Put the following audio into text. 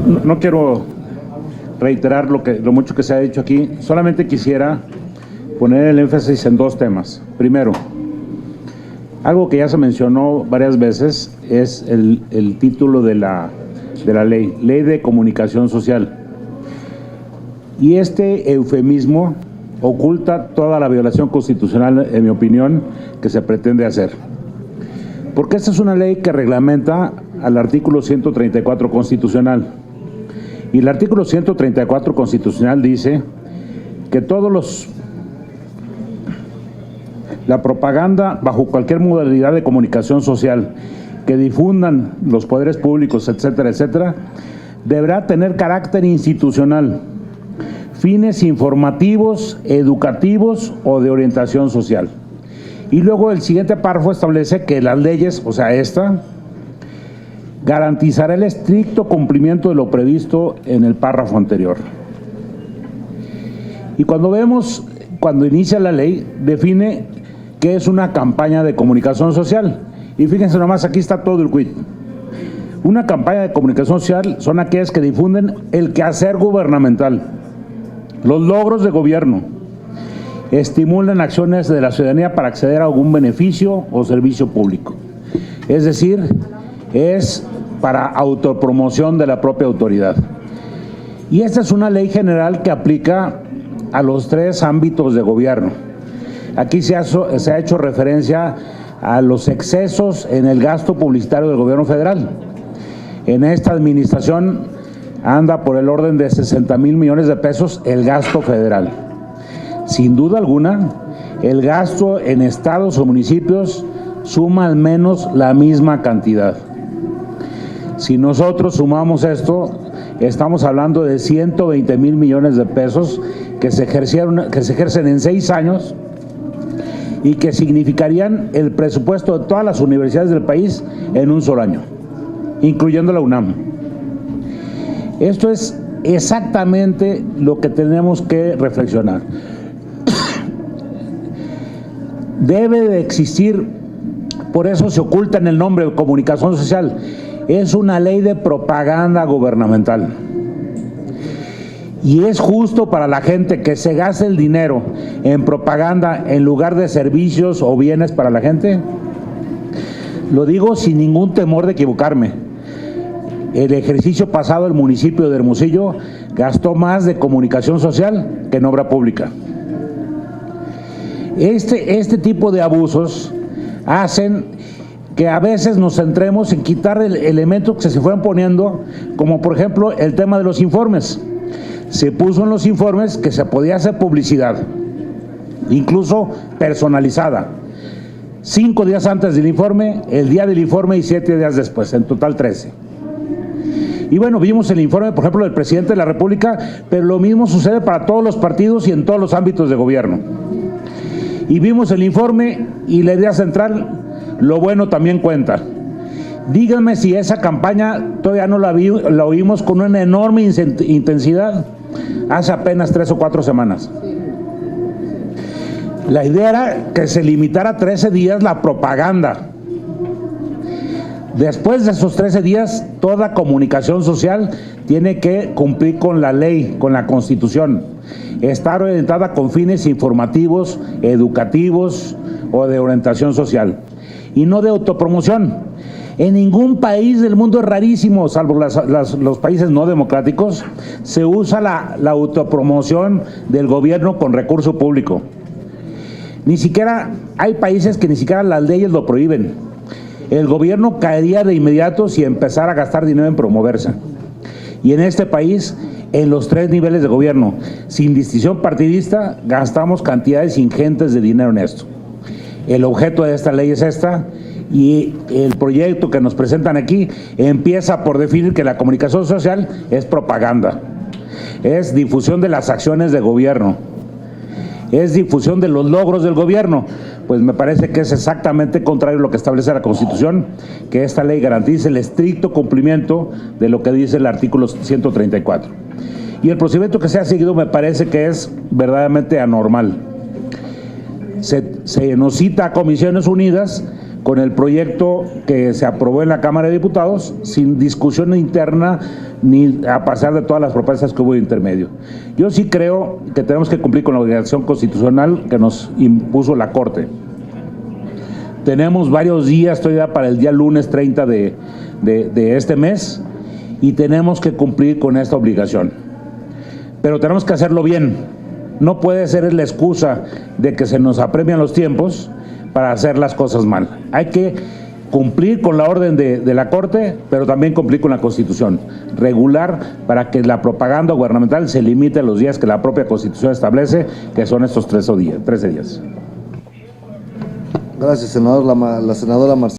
no quiero reiterar lo mucho que se ha dicho aquí, solamente quisiera poner el énfasis en dos temas. Primero, algo que ya se mencionó varias veces es el título de la Ley de Comunicación Social. Y este eufemismo oculta toda la violación constitucional, en mi opinión, que se pretende hacer. Porque esta es una ley que reglamenta al artículo 134 constitucional. Y el artículo 134 constitucional dice que la propaganda bajo cualquier modalidad de comunicación social que difundan los poderes públicos, etcétera, etcétera, deberá tener carácter institucional, fines informativos, educativos o de orientación social. Y luego el siguiente párrafo establece que las leyes, o sea, esta, garantizará el estricto cumplimiento de lo previsto en el párrafo anterior. Y cuando inicia la ley, define qué es una campaña de comunicación social. Y fíjense nomás, aquí está todo el quid. Una campaña de comunicación social son aquellas que difunden el quehacer gubernamental, los logros de gobierno, estimulan acciones de la ciudadanía para acceder a algún beneficio o servicio público. Es decir, es para autopromoción de la propia autoridad. Y esta es una ley general que aplica a los tres ámbitos de gobierno. Aquí se ha hecho referencia a los excesos en el gasto publicitario del gobierno federal. En esta administración anda por el orden de 60,000 millones de pesos el gasto federal. Sin duda alguna, el gasto en estados o municipios suma al menos la misma cantidad. Si nosotros sumamos esto, estamos hablando de 120,000 millones de pesos que se ejercen en 6 años y que significarían el presupuesto de todas las universidades del país en un solo año, incluyendo la UNAM. Esto es exactamente lo que tenemos que reflexionar. Debe de existir, por eso se oculta en el nombre de comunicación social, es una ley de propaganda gubernamental. Y es justo para la gente que se gaste el dinero en propaganda en lugar de servicios o bienes para la gente. Lo digo sin ningún temor de equivocarme. El ejercicio pasado el municipio de Hermosillo gastó más de comunicación social que en obra pública. Este tipo de abusos hacen que a veces nos centremos en quitar elementos que se fueron poniendo, como por ejemplo el tema de los informes. Se puso en los informes que se podía hacer publicidad, incluso personalizada. 5 días antes del informe, el día del informe y 7 días después, en total 13. Y bueno, vimos el informe, por ejemplo, del presidente de la República, pero lo mismo sucede para todos los partidos y en todos los ámbitos de gobierno. Y vimos el informe y la idea central, lo bueno también cuenta. Díganme si esa campaña todavía no la oímos con una enorme intensidad hace apenas 3 o 4 semanas. La idea era que se limitara a 13 días la propaganda. Después de esos 13 días, toda comunicación social tiene que cumplir con la ley, con la Constitución. Estar orientada con fines informativos, educativos o de orientación social. Y no de autopromoción. En ningún país del mundo, es rarísimo, salvo los países no democráticos, se usa la autopromoción del gobierno con recurso público. Ni siquiera, hay países que ni siquiera las leyes lo prohíben. El gobierno caería de inmediato si empezara a gastar dinero en promoverse. Y en este país, en los 3 niveles de gobierno, sin distinción partidista, gastamos cantidades ingentes de dinero en esto. El objeto de esta ley es esta, y el proyecto que nos presentan aquí empieza por definir que la comunicación social es propaganda, es difusión de las acciones de gobierno, es difusión de los logros del gobierno. Pues me parece que es exactamente contrario a lo que establece la Constitución, que esta ley garantice el estricto cumplimiento de lo que dice el artículo 134. Y el procedimiento que se ha seguido me parece que es verdaderamente anormal. Se nos cita a Comisiones Unidas con el proyecto que se aprobó en la Cámara de Diputados, sin discusión interna ni a pasar de todas las propuestas que hubo de intermedio. Yo sí creo que tenemos que cumplir con la obligación constitucional que nos impuso la Corte. Tenemos varios días todavía para el día lunes 30 de este mes y tenemos que cumplir con esta obligación. Pero tenemos que hacerlo bien. No puede ser la excusa de que se nos apremian los tiempos para hacer las cosas mal. Hay que cumplir con la orden de la Corte, pero también cumplir con la Constitución. Regular para que la propaganda gubernamental se limite a los días que la propia Constitución establece, que son estos 13 días. Gracias, senador. La senadora Marcela.